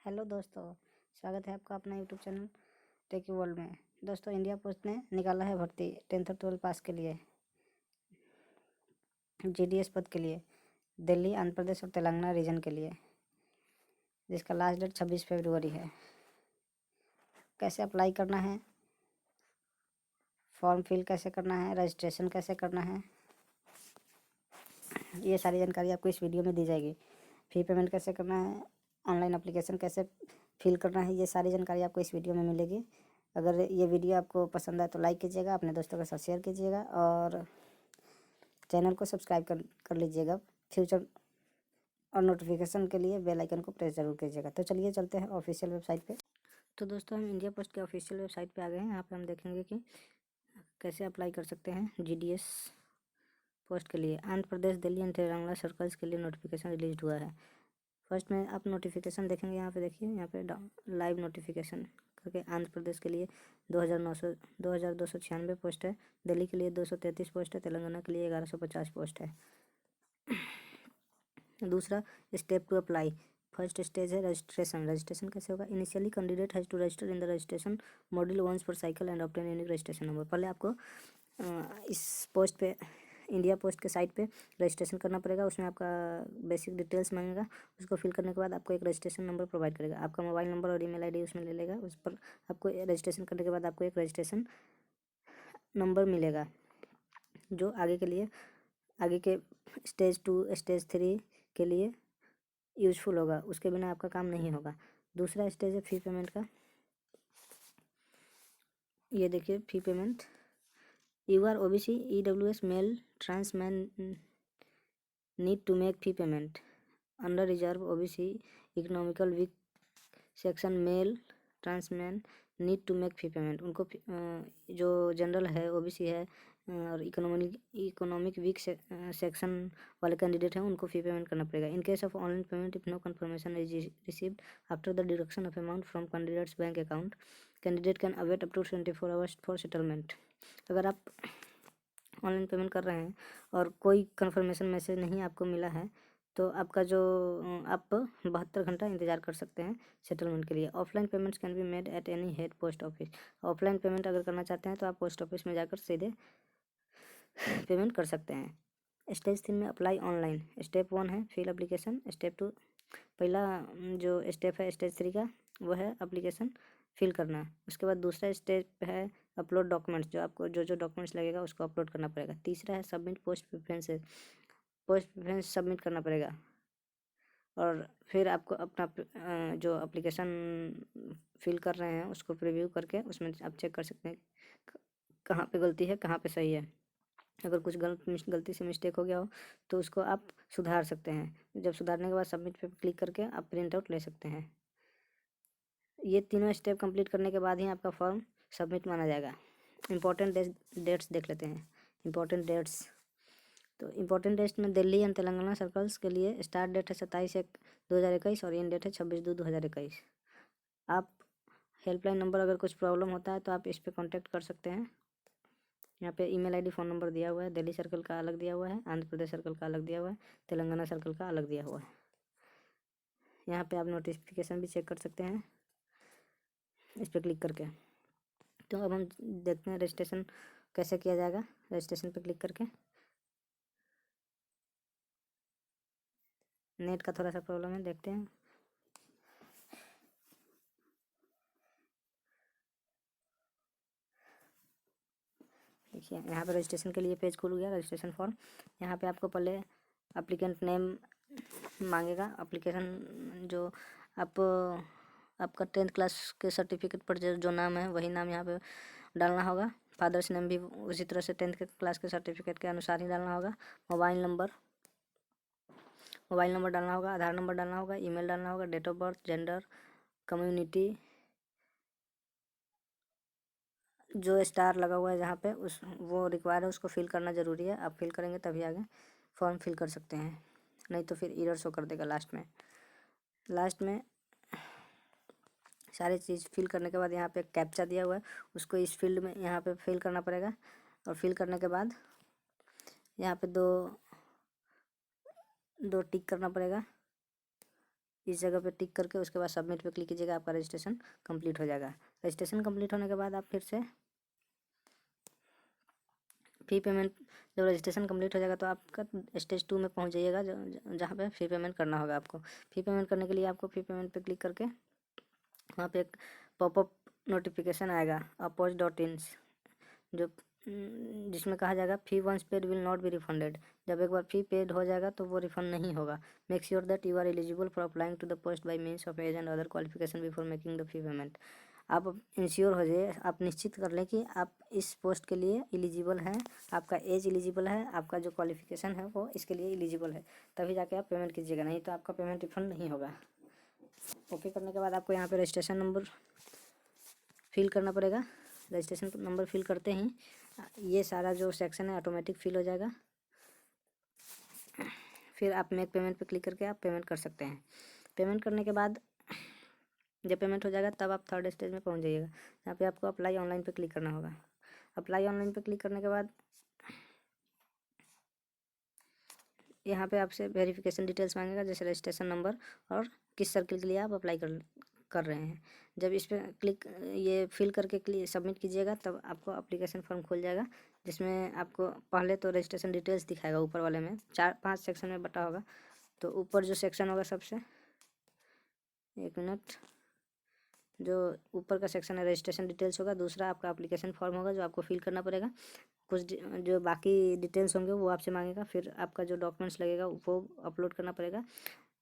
Hello दोस्तों, स्वागत है आपका अपना यूट्यूब चैनल टेकी वर्ल्ड में। दोस्तों, इंडिया पोस्ट ने निकाला है भर्ती 10th और 12 पास के लिए जीडीएस पद के लिए दिल्ली, आंध्र प्रदेश और तेलंगाना रीजन के लिए, जिसका लास्ट डेट 26 फरवरी है। कैसे अप्लाई करना है, फॉर्म फिल कैसे करना है, रजिस्ट्रेशन कैसे करना है, ये सारी जानकारी आपको इस वीडियो में दी जाएगी। फी पेमेंट कैसे करना है, ऑनलाइन एप्लीकेशन कैसे फिल करना है, ये सारी जानकारी आपको इस वीडियो में मिलेगी। अगर ये वीडियो आपको पसंद आए तो लाइक कीजिएगा, अपने दोस्तों के साथ शेयर कीजिएगा और चैनल को सब्सक्राइब कर लीजिएगा। फ्यूचर और नोटिफिकेशन के लिए बेल आइकन को प्रेस जरूर कीजिएगा। तो चलिए चलते हैं ऑफिशियल वेबसाइट पे। तो दोस्तों, हम इंडिया पोस्ट के ऑफिशियल वेबसाइट पे आ गए हैं। यहाँ पे हम देखेंगे कि कैसे अप्लाई कर सकते हैं जीडीएस पोस्ट के लिए। आंध्र प्रदेश, दिल्ली एंड तेलंगाना सर्कल्स के लिए नोटिफिकेशन रिलीज हुआ है। फर्स्ट में आप नोटिफिकेशन देखेंगे, यहाँ पे देखिए, यहाँ पे लाइव नोटिफिकेशन करके आंध्र प्रदेश के लिए 2296 पोस्ट है, दिल्ली के लिए 233 पोस्ट है, तेलंगाना के लिए 1150 पोस्ट है। दूसरा, step two apply. First stage है रजिस्ट्रेशन। रजिस्ट्रेशन कैसे होगा? Initially candidate has to register in the registration module once per cycle and obtain unique registration number. पहले आपको इस पोस्ट पे, इंडिया पोस्ट के साइट पे रजिस्ट्रेशन करना पड़ेगा। उसमें आपका बेसिक डिटेल्स मांगेगा। उसको फिल करने के बाद आपको एक रजिस्ट्रेशन नंबर प्रोवाइड करेगा। आपका मोबाइल नंबर और ईमेल आईडी उसमें ले लेगा। उस पर आपको रजिस्ट्रेशन करने के बाद आपको एक रजिस्ट्रेशन नंबर मिलेगा, जो आगे के स्टेज 2 स्टेज 3 के लिए यूजफुल होगा। उसके बिना आपका काम नहीं होगा। दूसरा स्टेज है फी पेमेंट का। ये देखिए, fee payment. You are OBC EWS male trans man need to make fee payment under reserve OBC economical weak section male transman need to make fee payment. उनको जो जनरल है, OBC है और economic weak section वाले candidate हैं, उनको fee payment करना पड़ेगा। In case of online payment, if no confirmation is received after the deduction of amount from candidate's bank account, candidate can await up to 24 hours for settlement. अगर आप online payment कर रहे हैं और कोई confirmation message नहीं आपको मिला है, तो आपका जो आप 72 घंटा इंतज़ार कर सकते हैं सेटलमेंट के लिए। Offline payments can be made at any head post office. Offline payment अगर करना चाहते हैं तो आप पोस्ट ऑफिस में जाकर सीधे पेमेंट कर सकते हैं। स्टेज 3 में अप्लाई ऑनलाइन। स्टेप 1 है फिल एप्लीकेशन। स्टेप 2, पहला जो स्टेप है स्टेज 3 का, वो है एप्लीकेशन फिल करना। उसके बाद दूसरा स्टेप है अपलोड डॉक्यूमेंट्स। जो आपको जो डॉक्यूमेंट्स लगेगा उसको अपलोड करना पड़ेगा। तीसरा है submit post preferences. Post preference submit करना पड़ेगा। और फिर आपको अपना जो एप्लीकेशन फिल कर रहे हैं उसको प्रीव्यू करके उसमें आप चेक कर सकते हैं कहाँ पे गलती है, कहाँ पे सही है। अगर कुछ गलती से मिस्टेक हो गया हो तो उसको आप सुधार सकते हैं। जब सुधारने के बाद सबमिट पे क्लिक करके आप प्रिंट आउट ले सकते हैं। ये तीनों स्टेप कंप्लीट करने के बाद ही आपका फॉर्म सबमिट माना जाएगा। इम्पोर्टेंट डेट्स देख लेते हैं। इम्पोर्टेंट डेट्स, तो इम्पोर्टेंट डेट्स में दिल्ली एंड तेलंगाना सर्कल्स के लिए स्टार्ट डेट है 27/1/2021 और एंड डेट है 26/2/2021। आप हेल्पलाइन नंबर, अगर कुछ प्रॉब्लम होता है तो आप इस पर कॉन्टैक्ट कर सकते हैं। यहाँ पे ईमेल आईडी, फ़ोन नंबर दिया हुआ है। दिल्ली सर्कल का अलग दिया हुआ है, आंध्र प्रदेश सर्कल का अलग दिया हुआ है, तेलंगाना सर्कल का अलग दिया हुआ है। यहाँ पे आप नोटिफिकेशन भी चेक कर सकते हैं इस पर क्लिक करके। तो अब हम देखते हैं रजिस्ट्रेशन कैसे किया जाएगा। रजिस्ट्रेशन पे क्लिक करके, नेट का थोड़ा सा प्रॉब्लम है, देखते हैं। देखिए, यहाँ पे रजिस्ट्रेशन के लिए पेज खुल गया, रजिस्ट्रेशन फॉर्म। यहाँ पे आपको पहले अप्लीकेंट नेम मांगेगा। एप्लीकेशन जो आपका 10th क्लास के सर्टिफिकेट पर जो नाम है वही नाम यहाँ पे डालना होगा। फादर्स नेम भी उसी तरह से 10th क्लास के सर्टिफिकेट के अनुसार ही डालना होगा। मोबाइल नंबर डालना होगा, आधार नंबर डालना होगा, ईमेल डालना होगा, date of birth, gender, community, जो स्टार लगा हुआ है जहाँ पे वो रिक्वायर है, उसको फिल करना ज़रूरी है। आप फिल करेंगे तभी आगे फॉर्म फिल कर सकते हैं, नहीं तो फिर एरर शो कर देगा लास्ट में सारी चीज़ फिल करने के बाद यहाँ पे कैप्चा दिया हुआ है, उसको इस फील्ड में यहाँ पे फिल करना पड़ेगा। और फिल करने के बाद यहाँ पे दो टिक करना पड़ेगा। इस जगह पे टिक करके उसके बाद सबमिट पे क्लिक कीजिएगा, आपका रजिस्ट्रेशन कंप्लीट हो जाएगा। रजिस्ट्रेशन कंप्लीट होने के बाद आप फिर से फ़ी पेमेंट, जब रजिस्ट्रेशन कंप्लीट हो जाएगा तो आपका स्टेज 2 में पहुंच जाइएगा, जहाँ पे फ़ी पेमेंट करना होगा आपको। फ़ी पेमेंट करने के लिए आपको फ़ी पेमेंट पे क्लिक करके वहाँ पे एक पॉपअप नोटिफिकेशन आएगा upwork.in, जो जिसमें कहा जाएगा fee once paid will not be refunded. जब एक बार फ़ी पेड हो जाएगा तो वो रिफंड नहीं होगा। Make sure that you are eligible for applying to the post by means of age and other qualification before making the fee payment. आप ensure हो जाइए, आप निश्चित कर लें कि आप इस पोस्ट के लिए एलिजिबल हैं, आपका एज एलिजिबल है, आपका जो क्वालिफिकेशन है वो इसके लिए एलिजिबल है, तभी जाके आप पेमेंट कीजिएगा, नहीं तो आपका पेमेंट रिफंड नहीं होगा। ओके करने के बाद आपको यहाँ पे रजिस्ट्रेशन नंबर फिल करना पड़ेगा। रजिस्ट्रेशन नंबर फिल करते ही ये सारा जो सेक्शन है ऑटोमेटिक फिल हो जाएगा। फिर आप मेक पेमेंट पे क्लिक करके आप पेमेंट कर सकते हैं। पेमेंट करने के बाद जब पेमेंट हो जाएगा तब आप थर्ड स्टेज में पहुंच जाइएगा, यहाँ पे आपको अप्लाई ऑनलाइन पे क्लिक करना होगा। अप्लाई ऑनलाइन पे क्लिक करने के बाद यहाँ पे आपसे वेरिफिकेशन डिटेल्स मांगेगा, जैसे रजिस्ट्रेशन नंबर और किस सर्किल के लिए आप अप्लाई कर रहे हैं। जब इस पर क्लिक ये फिल करके सबमिट कीजिएगा तब आपको अप्लीकेशन फॉर्म खुल जाएगा, जिसमें आपको पहले तो रजिस्ट्रेशन डिटेल्स दिखाएगा ऊपर वाले में 4-5 सेक्शन में बटा होगा। तो ऊपर जो सेक्शन होगा सबसे, एक मिनट, जो ऊपर का सेक्शन है रजिस्ट्रेशन डिटेल्स होगा, दूसरा आपका एप्लीकेशन फॉर्म होगा जो आपको फिल करना पड़ेगा। कुछ जो बाकी डिटेल्स होंगे वो आपसे मांगेगा, फिर आपका जो डॉक्यूमेंट्स लगेगा वो अपलोड करना पड़ेगा।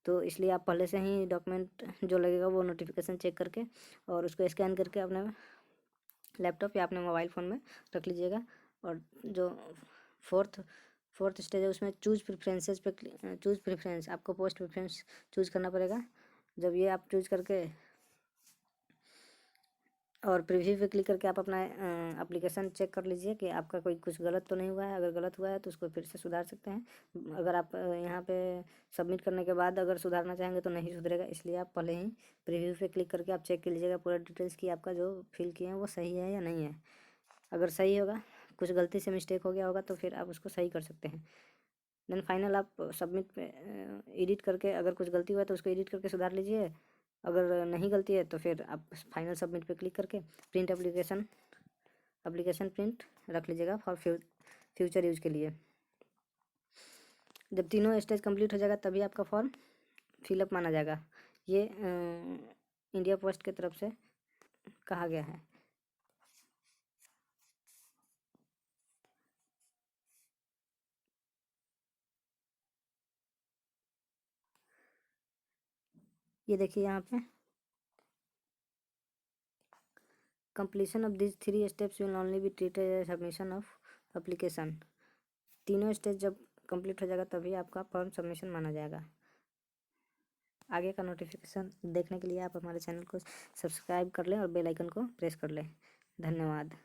तो इसलिए आप पहले से ही डॉक्यूमेंट जो लगेगा वो नोटिफिकेशन चेक करके और उसको स्कैन करके अपने लैपटॉप या अपने मोबाइल फ़ोन में रख लीजिएगा। और जो फोर्थ स्टेज है उसमें चूज़ प्रेफरेंसेस पे चूज़ प्रेफरेंस, आपको पोस्ट प्रेफरेंस चूज़ करना पड़ेगा। जब ये आप चूज़ करके और प्रीव्यू पे क्लिक करके आप अपना एप्लीकेशन चेक कर लीजिए कि आपका कोई कुछ गलत तो नहीं हुआ है। अगर गलत हुआ है तो उसको फिर से सुधार सकते हैं। अगर आप यहाँ पे सबमिट करने के बाद अगर सुधारना चाहेंगे तो नहीं सुधरेगा, इसलिए आप पहले ही प्रीव्यू पे क्लिक करके आप चेक कर लीजिएगा पूरा डिटेल्स कि आपका जो फिल किए हैं वो सही है या नहीं है। अगर सही होगा, कुछ गलती से मिस्टेक हो गया होगा तो फिर आप उसको सही कर सकते हैं। देन फाइनल आप सबमिट पे एडिट करके, अगर कुछ गलती हुआ है तो उसको एडिट करके सुधार लीजिए। अगर नहीं गलती है तो फिर आप फाइनल सबमिट पे क्लिक करके प्रिंट एप्लीकेशन प्रिंट रख लीजिएगा फॉर फ्यूचर यूज के लिए। जब तीनों स्टेज कंप्लीट हो जाएगा तभी आपका फॉर्म फिलअप माना जाएगा। ये इंडिया पोस्ट की तरफ से कहा गया है। ये देखिए यहाँ पे completion of this 3 steps will only be treated as submission of application. तीनों स्टेज जब कंप्लीट हो जाएगा तभी आपका फॉर्म सबमिशन माना जाएगा। आगे का नोटिफिकेशन देखने के लिए आप हमारे चैनल को सब्सक्राइब कर लें और बेल आइकन को प्रेस कर लें। धन्यवाद।